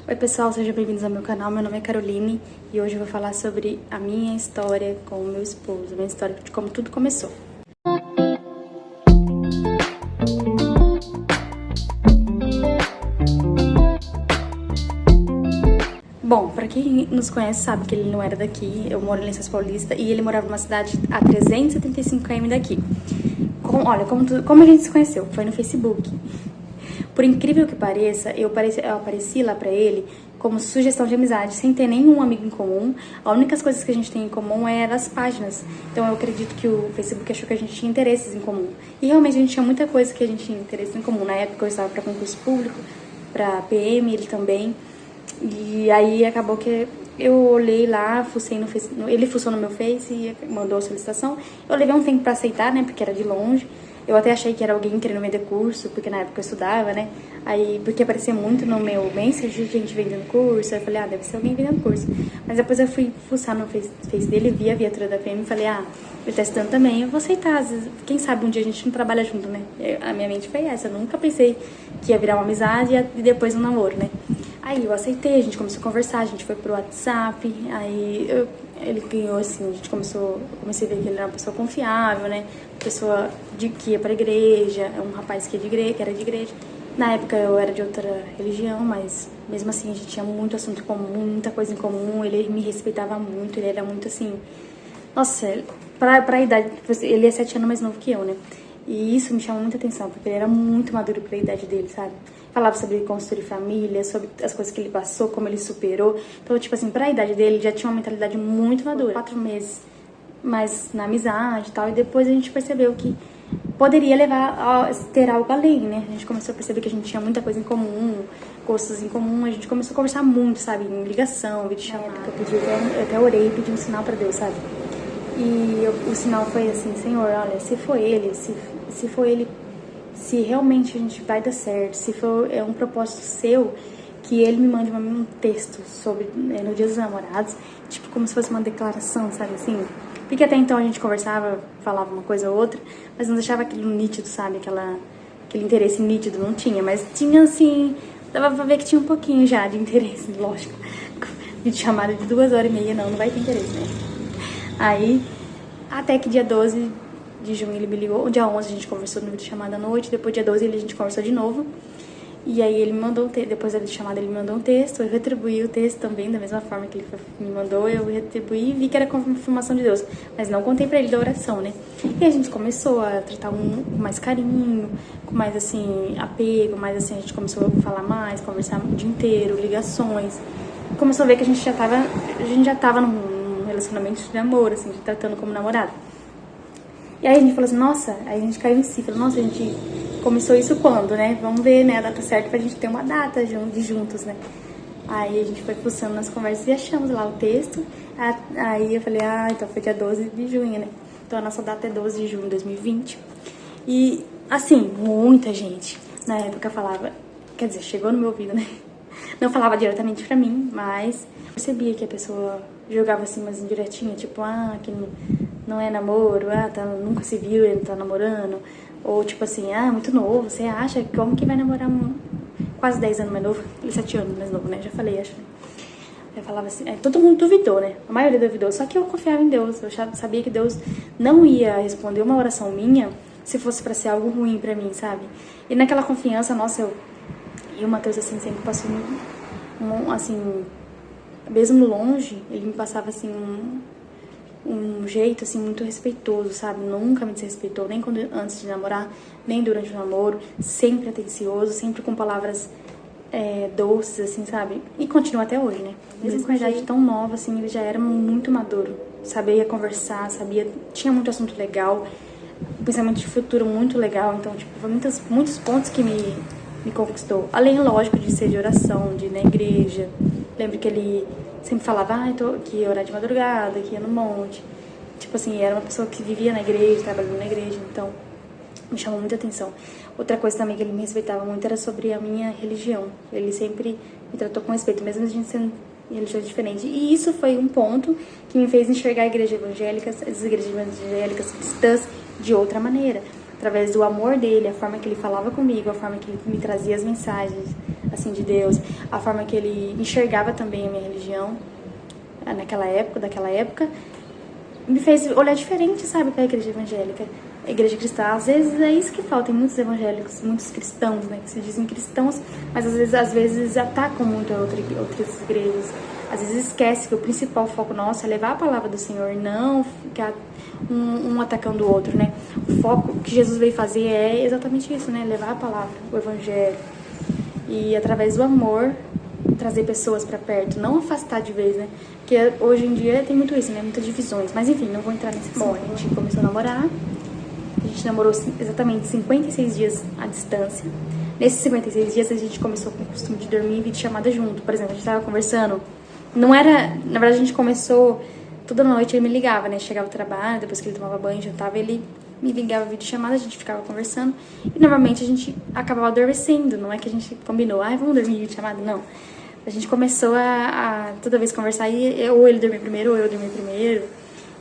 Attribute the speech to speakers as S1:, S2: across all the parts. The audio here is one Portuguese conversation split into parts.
S1: Oi pessoal, sejam bem-vindos ao meu canal, meu nome é Caroline e hoje eu vou falar sobre a minha história com o meu esposo, a minha história de como tudo começou. Bom, pra quem nos conhece sabe que ele não era daqui, eu moro em Lençóis Paulista e ele morava numa cidade a 375 km daqui. Olha, como a gente se conheceu? Foi no Facebook. Por incrível que pareça, eu apareci lá pra ele como sugestão de amizade, sem ter nenhum amigo em comum. A única coisa que a gente tem em comum é as páginas. Então eu acredito que o Facebook achou que a gente tinha interesses em comum. E realmente a gente tinha muita coisa que a gente tinha interesse em comum. Na época eu estava para concurso público, para PM, ele também. E aí acabou que eu olhei lá, fucei no Face, ele fuçou no meu Face e mandou a solicitação. Eu levei um tempo pra aceitar, né, porque era de longe. Eu até achei que era alguém querendo vender curso, porque na época eu estudava, né. Aí, porque aparecia muito no meu Messenger, gente vendendo curso. Aí eu falei, deve ser alguém vendendo curso. Mas depois eu fui fuçar no Face dele, vi a viatura da PM e falei, ele tá estudando também, eu vou aceitar. Às vezes, quem sabe um dia a gente não trabalha junto, né. A minha mente foi essa, eu nunca pensei que ia virar uma amizade e depois um namoro, né. Aí eu aceitei, a gente começou a conversar, a gente foi pro WhatsApp, aí ele ganhou assim, eu comecei a ver que ele era uma pessoa confiável, né, pessoa que ia pra igreja, um rapaz que era de igreja. Na época eu era de outra religião, mas mesmo assim a gente tinha muito assunto comum, muita coisa em comum, ele me respeitava muito, ele era muito assim, nossa, pra idade, ele é 7 anos mais novo que eu, né. E isso me chamou muita atenção, porque ele era muito maduro pra idade dele, sabe? Falava sobre construir família, sobre as coisas que ele passou, como ele superou. Então, tipo assim, pra idade dele, ele já tinha uma mentalidade muito madura. 4 meses mais na amizade e tal, e depois a gente percebeu que poderia levar a ter algo além, né? A gente começou a perceber que a gente tinha muita coisa em comum, gostos em comum, a gente começou a conversar muito, sabe? Em ligação, videochamada. Eu até orei e pedi um sinal pra Deus, sabe? E o sinal foi assim, Senhor, olha, se for ele, se realmente a gente vai dar certo, se for um propósito seu, que ele me mande um texto sobre no Dia dos Namorados, tipo como se fosse uma declaração, sabe assim? Porque até então a gente conversava, falava uma coisa ou outra, mas não deixava aquilo nítido, sabe? Aquele interesse nítido, não tinha, mas tinha assim, dava pra ver que tinha um pouquinho já de interesse, lógico. Vídeo chamada de 2h30, não vai ter interesse, né? Aí, até que dia 12 de junho ele me ligou, dia 11 a gente conversou no vídeo chamada à noite, depois dia 12 a gente conversou de novo, e aí ele me mandou depois da chamada ele me mandou um texto, eu retribuí o texto também, da mesma forma que ele me mandou, eu retribuí e vi que era confirmação de Deus, mas não contei pra ele da oração, né, e a gente começou a tratar com mais carinho, com mais assim, apego, mais assim, a gente começou a falar mais, conversar o dia inteiro, ligações, começou a ver que a gente já tava num relacionamento de namoro, assim, de tratando como namorado. E aí a gente falou assim, nossa, aí a gente caiu em si, falou, nossa, a gente começou isso quando, né? Vamos ver, né, a data certa pra gente ter uma data de juntos, né? Aí a gente foi fuçando nas conversas e achamos lá o texto. Aí eu falei, então foi dia 12 de junho, né? Então a nossa data é 12 de junho de 2020. E, assim, muita gente na época falava, quer dizer, chegou no meu ouvido, né? Não falava diretamente pra mim, mas percebia que a pessoa jogava assim umas indiretinhas, tipo, que não é namoro, nunca se viu, ele tá namorando. Ou tipo assim, muito novo, você acha? Como que vai namorar quase 10 anos mais novo? Ele 7 anos mais novo, né? Já falei, acho. Eu falava assim, todo mundo duvidou, né? A maioria duvidou, só que eu confiava em Deus. Eu sabia que Deus não ia responder uma oração minha se fosse pra ser algo ruim pra mim, sabe? E naquela confiança, nossa, e o Matheus, assim, sempre passou assim, mesmo longe, ele me passava, assim, um jeito, assim, muito respeitoso, sabe? Nunca me desrespeitou, nem antes de namorar, nem durante o namoro. Sempre atencioso, sempre com palavras doces, assim, sabe? E continua até hoje, né? Mesmo com a idade tão nova, assim, ele já era muito maduro. Sabia conversar, tinha muito assunto legal, pensamento de futuro muito legal. Então, tipo, foi muitos pontos que me conquistou. Além, lógico, de ser de oração, de ir na igreja. Lembro que ele sempre falava, que ia orar de madrugada, que ia no monte. Tipo assim, era uma pessoa que vivia na igreja, trabalhando na igreja, então me chamou muita atenção. Outra coisa também que ele me respeitava muito era sobre a minha religião. Ele sempre me tratou com respeito, mesmo a gente sendo religiões diferentes. E isso foi um ponto que me fez enxergar as igrejas evangélicas cristãs de outra maneira. Através do amor dele, a forma que ele falava comigo, a forma que ele me trazia as mensagens, assim, de Deus, a forma que ele enxergava também a minha religião daquela época, me fez olhar diferente, sabe, para a igreja evangélica. A igreja cristã, às vezes é isso que falta em muitos evangélicos, muitos cristãos, né, que se dizem cristãos, mas às vezes atacam muito outras igrejas. Às vezes esquece que o principal foco nosso é levar a palavra do Senhor, não ficar um atacando o outro, né? O foco que Jesus veio fazer é exatamente isso, né? Levar a palavra, o evangelho. E através do amor, trazer pessoas pra perto, não afastar de vez, né? Porque hoje em dia tem muito isso, né? Muitas divisões. Mas enfim, não vou entrar nesse assunto. Bom, a gente começou a namorar. A gente namorou exatamente 56 dias à distância. Nesses 56 dias a gente começou com o costume de dormir em videochamada junto. Por exemplo, a gente tava conversando. Não era... Na verdade, a gente começou... Toda noite ele me ligava, né? Chegava do trabalho, depois que ele tomava banho, jantava, ele me ligava videochamada, a gente ficava conversando. E normalmente a gente acabava adormecendo. Não é que a gente combinou, vamos dormir em videochamada, não. A gente começou a toda vez conversar, e ou ele dormia primeiro, ou eu dormia primeiro.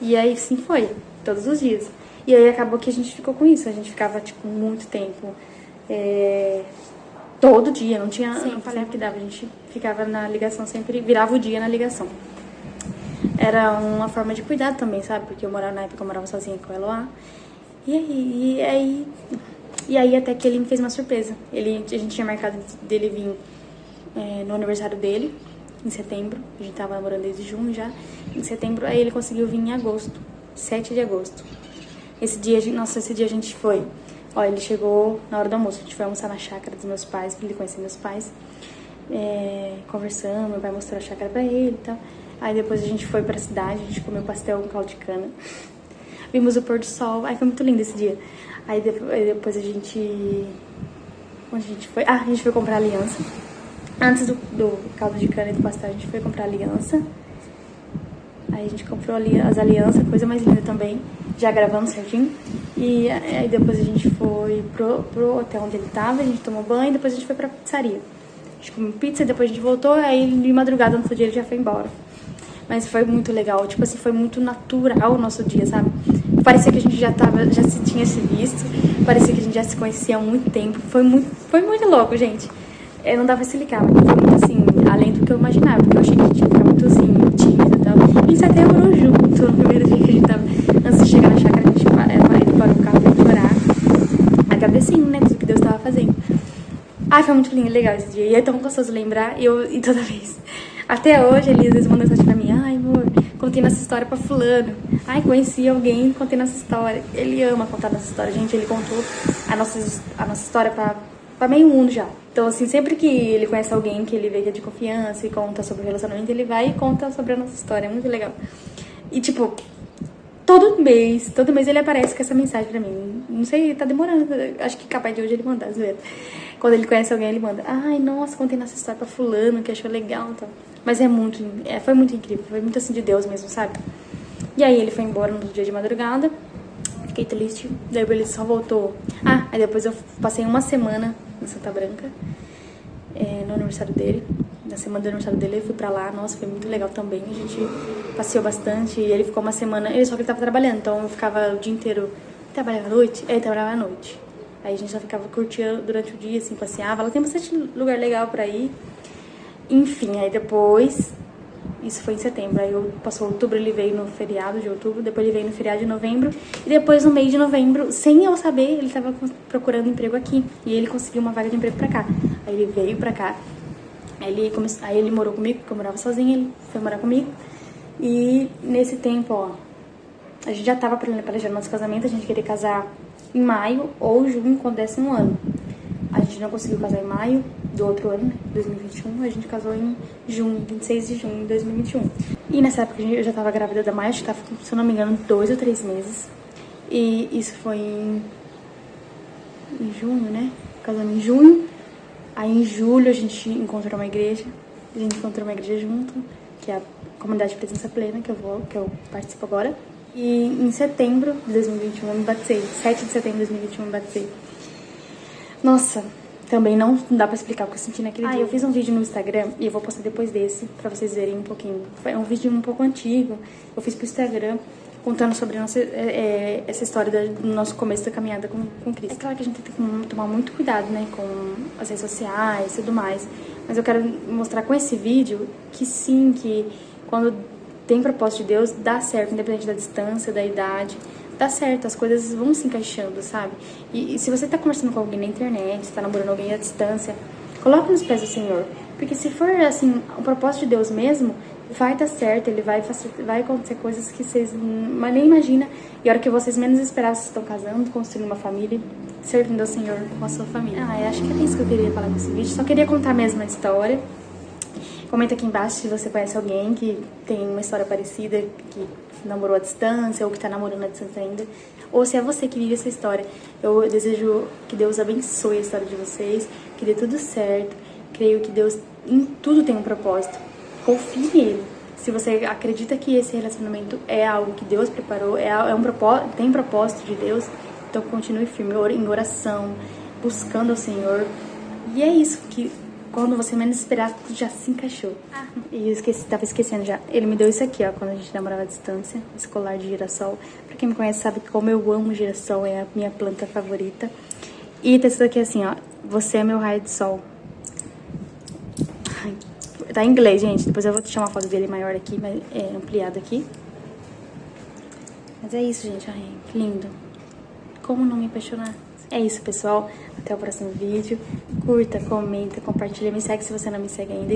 S1: E aí, sim, foi. Todos os dias. E aí acabou que a gente ficou com isso. A gente ficava, tipo, muito tempo. Todo dia, não tinha... Sim, sempre que dava. A gente ficava na ligação, sempre virava o dia na ligação. Era uma forma de cuidado também, sabe? Porque na época eu morava sozinha com o Eloá. E aí até que ele me fez uma surpresa. A gente tinha marcado dele vir no aniversário dele, em setembro. A gente tava namorando desde junho já. Em setembro, aí ele conseguiu vir em agosto, 7 de agosto. Esse dia a gente foi. Ó, ele chegou na hora do almoço. A gente foi almoçar na chácara dos meus pais, pra ele conhecer meus pais. Conversamos, meu pai mostrou a chácara pra ele e tal. Aí depois a gente foi pra cidade, a gente comeu pastel com caldo de cana. Vimos o pôr do sol. Ai, foi muito lindo esse dia. Aí depois a gente... Onde a gente foi? A gente foi comprar aliança. Antes do caldo de cana e do pastel, a gente foi comprar aliança. Aí a gente comprou as alianças, coisa mais linda também. Já gravando certinho. E aí depois a gente foi pro hotel onde ele tava, a gente tomou banho, depois a gente foi pra pizzaria. A gente comeu pizza, depois a gente voltou, aí de madrugada, no outro dia, ele já foi embora. Mas foi muito legal, tipo assim, foi muito natural o nosso dia, sabe? Parecia que a gente já se tinha se visto, parecia que a gente já se conhecia há muito tempo. Foi muito louco, gente. Não dá pra explicar, mas foi muito assim, além do que eu imaginava, porque eu achei que a gente ia ficar muito assim, tímida e tal. A gente até orou junto no primeiro dia que a gente tava, antes de chegar na chácara, a gente parou o carro pra orar, agradecendo, né, tudo que Deus tava fazendo. Ai, foi muito lindo, legal esse dia, e é tão gostoso lembrar, e toda vez. Até hoje, ele às vezes manda mensagem pra mim, ai, amor, contei nossa história pra fulano. Ai, conheci alguém, contei nossa história. Ele ama contar nossa história, gente, ele contou a nossa história pra meio mundo já. Então, assim, sempre que ele conhece alguém que ele vê que é de confiança e conta sobre o relacionamento, ele vai e conta sobre a nossa história, é muito legal. E, tipo, todo mês ele aparece com essa mensagem pra mim. Não sei, tá demorando, acho que capaz de hoje ele mandar, às vezes. Quando ele conhece alguém, ele manda, ai, nossa, contei nossa história pra fulano, que achou legal e tal. Mas foi muito incrível, foi muito assim de Deus mesmo, sabe? E aí ele foi embora no dia de madrugada, fiquei triste, daí ele só voltou. Aí depois eu passei uma semana em Santa Branca, no aniversário dele. Na semana do aniversário dele eu fui pra lá, nossa, foi muito legal também. A gente passeou bastante e ele ficou uma semana, só que ele tava trabalhando, então eu ficava o dia inteiro, trabalhava à noite? Ele trabalhava à noite. Aí a gente só ficava curtindo durante o dia, assim, passeava. Lá tem bastante lugar legal pra ir. Enfim, aí depois, isso foi em setembro, aí passou outubro, ele veio no feriado de outubro, depois ele veio no feriado de novembro, e depois no mês de novembro, sem eu saber, ele tava procurando emprego aqui, e ele conseguiu uma vaga de emprego pra cá. Aí ele veio pra cá, aí ele morou comigo, porque eu morava sozinha, ele foi morar comigo, e nesse tempo, ó, a gente já tava planejando nosso casamento, a gente queria casar em maio ou junho, quando desse um ano. A gente não conseguiu casar em maio do outro ano, né, 2021, a gente casou em junho, 26 de junho de 2021. E nessa época eu já tava grávida da Maia, acho que tava, se eu não me engano, 2 ou 3 meses. E isso foi em junho, né? Casamos em junho. Aí em julho a gente encontrou uma igreja. A gente encontrou uma igreja junto, que é a Comunidade de Presença Plena, que eu participo agora. E em setembro de 2021 eu me batizei. 7 de setembro de 2021 eu me batizei. Nossa, também não dá pra explicar o que eu senti naquele dia. Eu fiz um vídeo no Instagram e eu vou postar depois desse, pra vocês verem um pouquinho. Foi um vídeo um pouco antigo, eu fiz pro Instagram, contando sobre essa história do nosso começo da caminhada com Cristo. É claro que a gente tem que tomar muito cuidado, né, com as redes sociais e tudo mais, mas eu quero mostrar com esse vídeo que sim, que quando tem propósito de Deus, dá certo, independente da distância, da idade, dá certo, as coisas vão se encaixando, sabe? E se você tá conversando com alguém na internet, tá namorando alguém à distância, coloca nos pés do Senhor, porque se for, assim, o propósito de Deus mesmo, vai dar certo, ele vai acontecer coisas que vocês nem imaginam, e a hora que vocês menos esperavam, vocês estão casando, construindo uma família, servindo ao Senhor com a sua família. Eu acho que é isso que eu queria falar nesse vídeo, só queria contar mesmo a história. Comenta aqui embaixo se você conhece alguém que tem uma história parecida, que namorou à distância ou que tá namorando à distância ainda, ou se é você que vive essa história. Eu desejo que Deus abençoe a história de vocês, que dê tudo certo. Creio que Deus em tudo tem um propósito. Confie nele. Se você acredita que esse relacionamento é algo que Deus preparou, tem propósito de Deus, então continue firme em oração, buscando ao Senhor. E é isso, que quando você menos esperar, tudo já se encaixou. E eu tava esquecendo já. Ele me deu isso aqui, ó, quando a gente namorava à distância, esse colar de girassol. Pra quem me conhece sabe como eu amo girassol, é a minha planta favorita. E tá isso aqui assim, ó, você é meu raio de sol. Tá em inglês, gente, depois eu vou deixar uma foto dele maior aqui, ampliada aqui. Mas é isso, gente, ai, que lindo. Como não me apaixonar? É isso, pessoal. Até o próximo vídeo. Curta, comenta, compartilha. Me segue se você não me segue ainda.